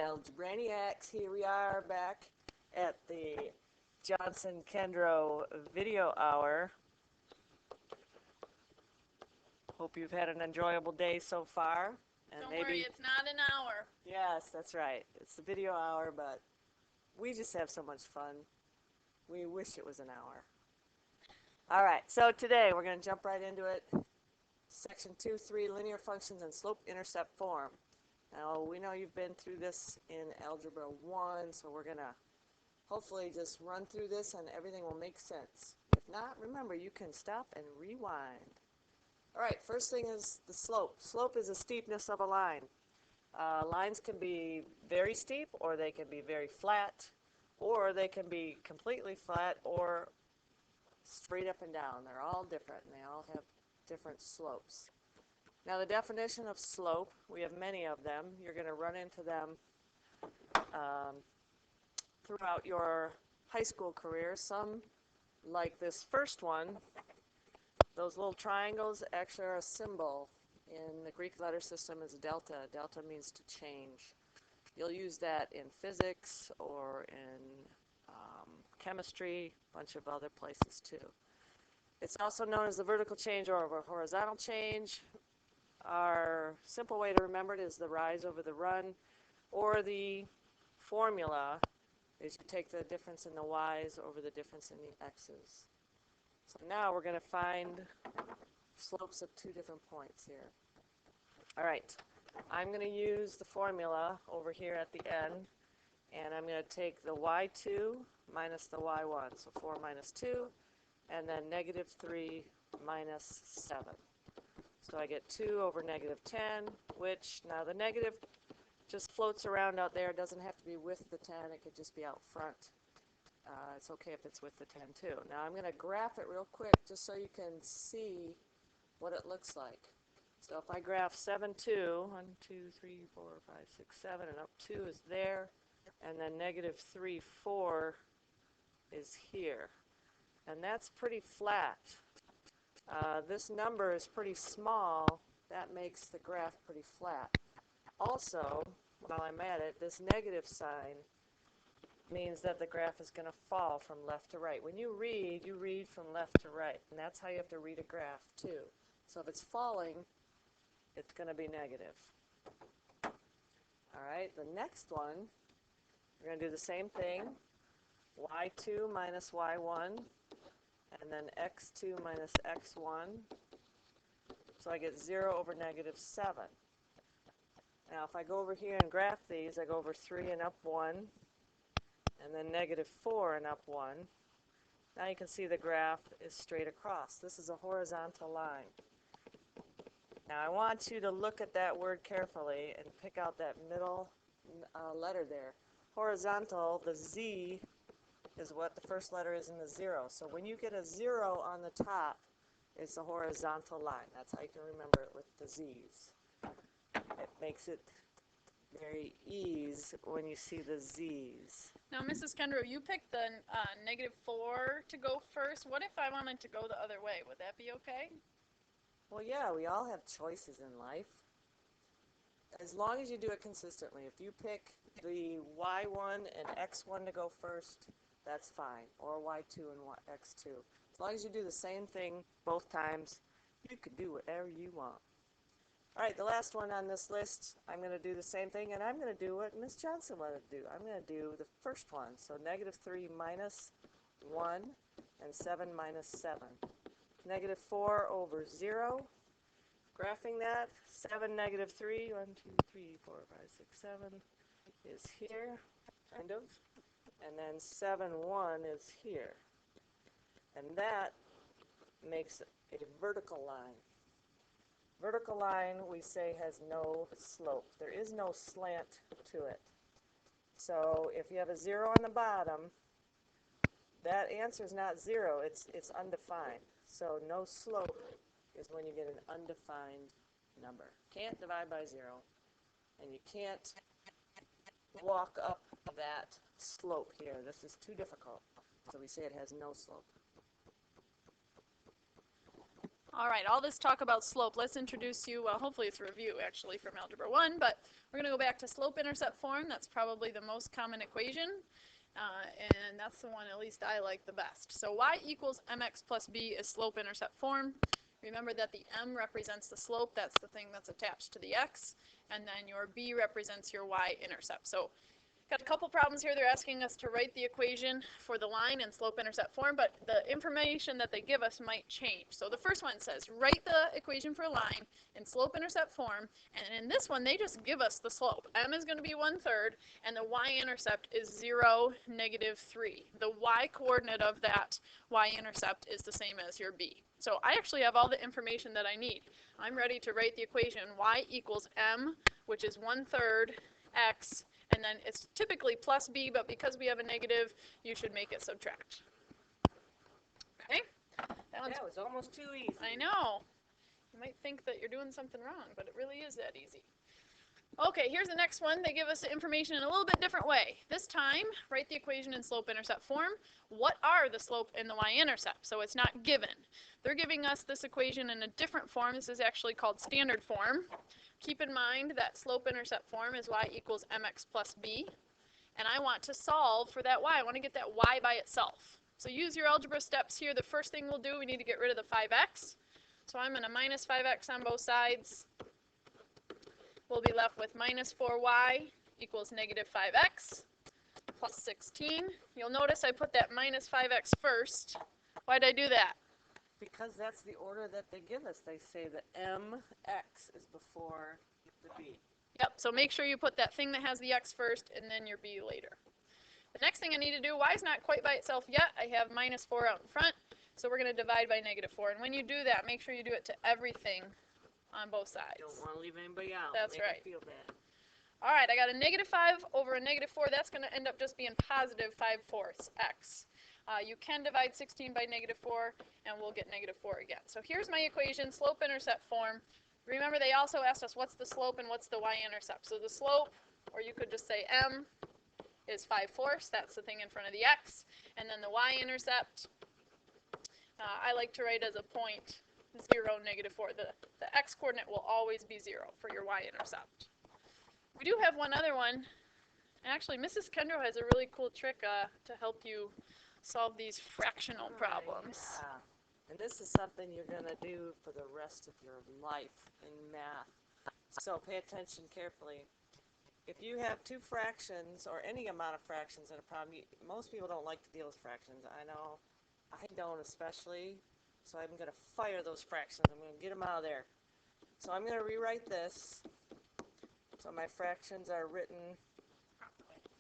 Algebrainiacs, here we are back at the Johnson-Kendrow video hour. Hope you've had an enjoyable day so far. And don't worry, it's not an hour. Yes, that's right. It's the video hour, but we just have so much fun. We wish it was an hour. All right, so today we're going to jump right into it. Section 2-3, linear functions in slope-intercept form. Now, we know you've been through this in Algebra 1, so we're going to hopefully just run through this and everything will make sense. If not, remember, you can stop and rewind. All right, first thing is the slope. Slope is the steepness of a line. Lines can be very steep, or they can be very flat, or they can be completely flat or straight up and down. They're all different, and they all have different slopes. Now, the definition of slope, we have many of them. You're going to run into them throughout your high school career. Some, like this first one, those little triangles actually are a symbol. In the Greek letter system is a delta. Delta means to change. You'll use that in physics or in chemistry, a bunch of other places too. It's also known as the vertical change or a horizontal change. Our simple way to remember it is the rise over the run, or the formula is you take the difference in the y's over the difference in the x's. So now we're going to find slopes of two different points here. All right, I'm going to use the formula over here at the end, and I'm going to take the y2 minus the y1, so 4 minus 2, and then negative 3 minus 7. So I get 2 over negative 10, which now the negative just floats around out there. It doesn't have to be with the 10. It could just be out front. It's okay if it's with the 10 too. Now I'm going to graph it real quick just so you can see what it looks like. So if I graph 7, 2, 1, 2, 3, 4, 5, 6, 7, and up 2 is there, and then negative 3, 4 is here. And that's pretty flat. This number is pretty small. That makes the graph pretty flat. Also, while I'm at it, this negative sign means that the graph is going to fall from left to right. When you read from left to right, and that's how you have to read a graph too. So if it's falling, it's going to be negative. All right, the next one, we're going to do the same thing. y2 minus y1, and then x2 minus x1. So I get 0 over negative 7. Now if I go over here and graph these, I go over 3 and up 1, and then negative 4 and up 1. Now you can see the graph is straight across. This is a horizontal line. Now I want you to look at that word carefully and pick out that middle letter there. Horizontal, the Z is what the first letter is in the 0. So when you get a 0 on the top, it's a horizontal line. That's how you can remember it with the Z's. It makes it very easy when you see the Z's. Now, Mrs. Kendrow, you picked the negative 4 to go first. What if I wanted to go the other way? Would that be okay? Well, yeah, we all have choices in life. As long as you do it consistently. If you pick the y1 and x1 to go first, that's fine, or y2 and x2. As long as you do the same thing both times, you can do whatever you want. All right, the last one on this list, I'm going to do the same thing, and I'm going to do what Ms. Johnson wanted to do. I'm going to do the first one, so negative 3 minus 1 and 7 minus 7. Negative 4 over 0. Graphing that, 7, negative 3, 1, 2, 3, 4, 5, 6, 7 is here, kind of. And then 7, 1 is here. And that makes a vertical line. Vertical line, we say, has no slope. There is no slant to it. So if you have a 0 on the bottom, that answer is not 0. It's undefined. So no slope is when you get an undefined number. Can't divide by 0. And you can't walk up that slope here. This is too difficult. So we say it has no slope. All right, all this talk about slope, let's introduce you, well, hopefully it's a review actually from Algebra 1, but we're going to go back to slope-intercept form. That's probably the most common equation, and that's the one at least I like the best. So y equals mx plus b is slope-intercept form. Remember that the m represents the slope, that's the thing that's attached to the x, and then your b represents your y-intercept. So got a couple problems here. They're asking us to write the equation for the line in slope-intercept form, but the information that they give us might change. So the first one says, write the equation for a line in slope-intercept form, and in this one, they just give us the slope. M is going to be 1/3, and the y-intercept is 0, -3. The y-coordinate of that y-intercept is the same as your b. So I actually have all the information that I need. I'm ready to write the equation y equals m, which is 1/3 x, and then it's typically plus b, but because we have a negative, you should make it subtract. Okay? That was almost too easy. I know. You might think that you're doing something wrong, but it really is that easy. Okay, here's the next one. They give us the information in a little bit different way. This time, write the equation in slope-intercept form. What are the slope and the y-intercept? So it's not given. They're giving us this equation in a different form. This is actually called standard form. Keep in mind that slope-intercept form is y equals mx plus b, and I want to solve for that y. I want to get that y by itself. So use your algebra steps here. The first thing we'll do, we need to get rid of the 5x. So I'm going to minus 5x on both sides. We'll be left with minus 4y equals -5x plus 16. You'll notice I put that minus 5x first. Why'd I do that? Because that's the order that they give us. They say the mx is before the b. Yep, so make sure you put that thing that has the x first and then your b later. The next thing I need to do, y is not quite by itself yet. I have minus 4 out in front, so we're going to divide by -4. And when you do that, make sure you do it to everything on both sides. Don't want to leave anybody out. That's Make right. them feel bad. All right, I got a -5 over a -4. That's going to end up just being positive 5/4 x. You can divide 16 by -4, and we'll get -4 again. So here's my equation, slope-intercept form. Remember, they also asked us what's the slope and what's the y-intercept. So the slope, or you could just say m, is 5/4. That's the thing in front of the x. And then the y-intercept, I like to write as a point 0, -4. The x-coordinate will always be 0 for your y-intercept. We do have one other one. Actually, Mrs. Kendall has a really cool trick to help you solve these fractional problems. Yeah. And this is something you're going to do for the rest of your life in math. So pay attention carefully. If you have two fractions or any amount of fractions in a problem, most people don't like to deal with fractions. I know I don't especially. So I'm going to fire those fractions. I'm going to get them out of there. So I'm going to rewrite this. So my fractions are written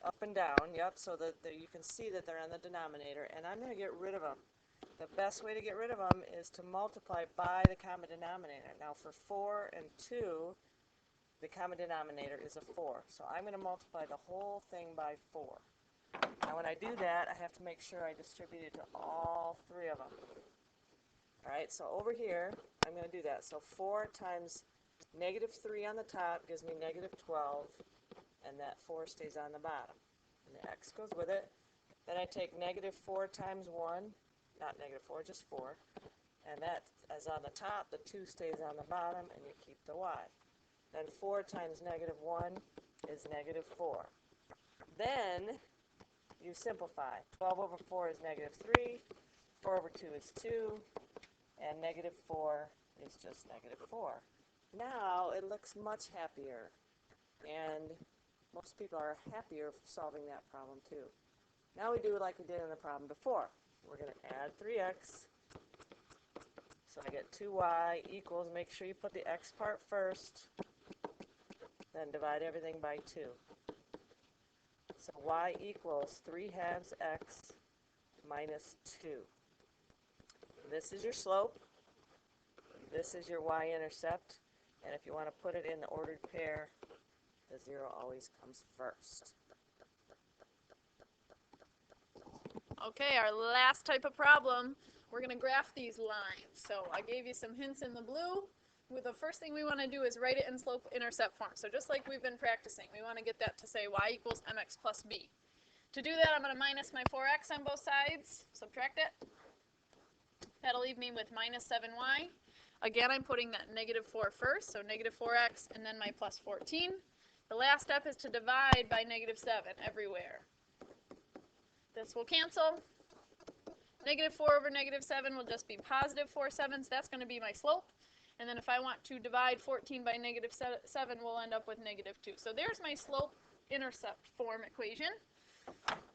up and down, yep, so that you can see that they're on the denominator, and I'm going to get rid of them. The best way to get rid of them is to multiply by the common denominator. Now for 4 and 2, the common denominator is a 4, so I'm going to multiply the whole thing by 4. Now when I do that, I have to make sure I distribute it to all three of them. Alright, so over here, I'm going to do that. So 4 times -3 on the top gives me -12, and that 4 stays on the bottom. And the x goes with it. Then I take -4 times 1, not -4, just 4, and that is on the top, the 2 stays on the bottom, and you keep the y. Then 4 times -1 is -4. Then you simplify. 12 over 4 is -3, 4 over 2 is 2, and -4 is just -4. Now it looks much happier, and most people are happier solving that problem too. Now we do it like we did in the problem before. We're going to add 3x. So I get 2y equals, make sure you put the x part first, then divide everything by 2. So y equals 3/2 x minus 2. This is your slope. This is your y-intercept. And if you want to put it in the ordered pair, the 0 always comes first. Okay, our last type of problem, we're going to graph these lines. So I gave you some hints in the blue. The first thing we want to do is write it in slope-intercept form. So just like we've been practicing, we want to get that to say y equals mx plus b. To do that, I'm going to minus my 4x on both sides, subtract it. That'll leave me with -7y. Again, I'm putting that -4 first, so -4x and then my plus 14. The last step is to divide by -7 everywhere. This will cancel. -4 over -7 will just be +4/7. That's going to be my slope. And then if I want to divide 14 by -7, we'll end up with -2. So there's my slope-intercept form equation.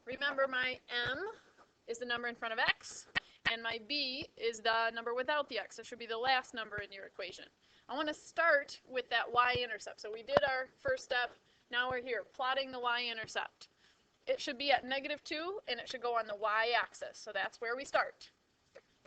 Remember, my m is the number in front of x, and my b is the number without the x. It should be the last number in your equation. I want to start with that y-intercept. So we did our first step. Now we're here, plotting the y-intercept. It should be at -2, and it should go on the y-axis. So that's where we start.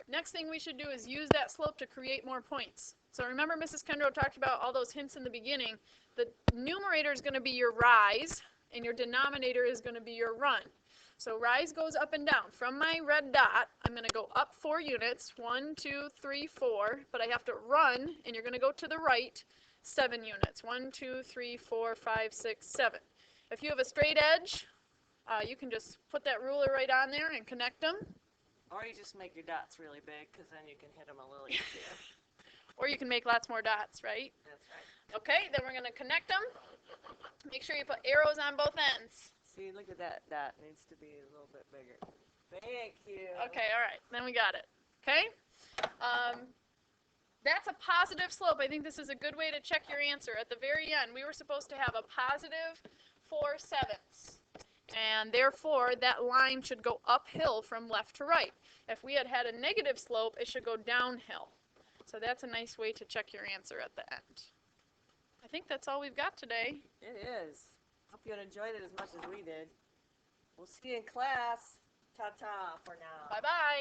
Next thing we should do is use that slope to create more points. So remember Mrs. Kendrow talked about all those hints in the beginning. The numerator is going to be your rise, and your denominator is going to be your run. So rise goes up and down. From my red dot, I'm going to go up 4 units, 1, 2, 3, 4, but I have to run, and you're going to go to the right 7 units, 1, 2, 3, 4, 5, 6, 7. If you have a straight edge, you can just put that ruler right on there and connect them. Or you just make your dots really big, because then you can hit them a little easier. Or you can make lots more dots, right? That's right. Okay, then we're going to connect them. Make sure you put arrows on both ends. See, look at that dot. Needs to be a little bit bigger. Thank you. Okay, all right. Then we got it. Okay? That's a positive slope. I think this is a good way to check your answer. At the very end, we were supposed to have a +4/7. And therefore, that line should go uphill from left to right. If we had had a negative slope, it should go downhill. So that's a nice way to check your answer at the end. I think that's all we've got today. It is. Hope you enjoyed it as much as we did. We'll see you in class. Ta-ta for now. Bye-bye.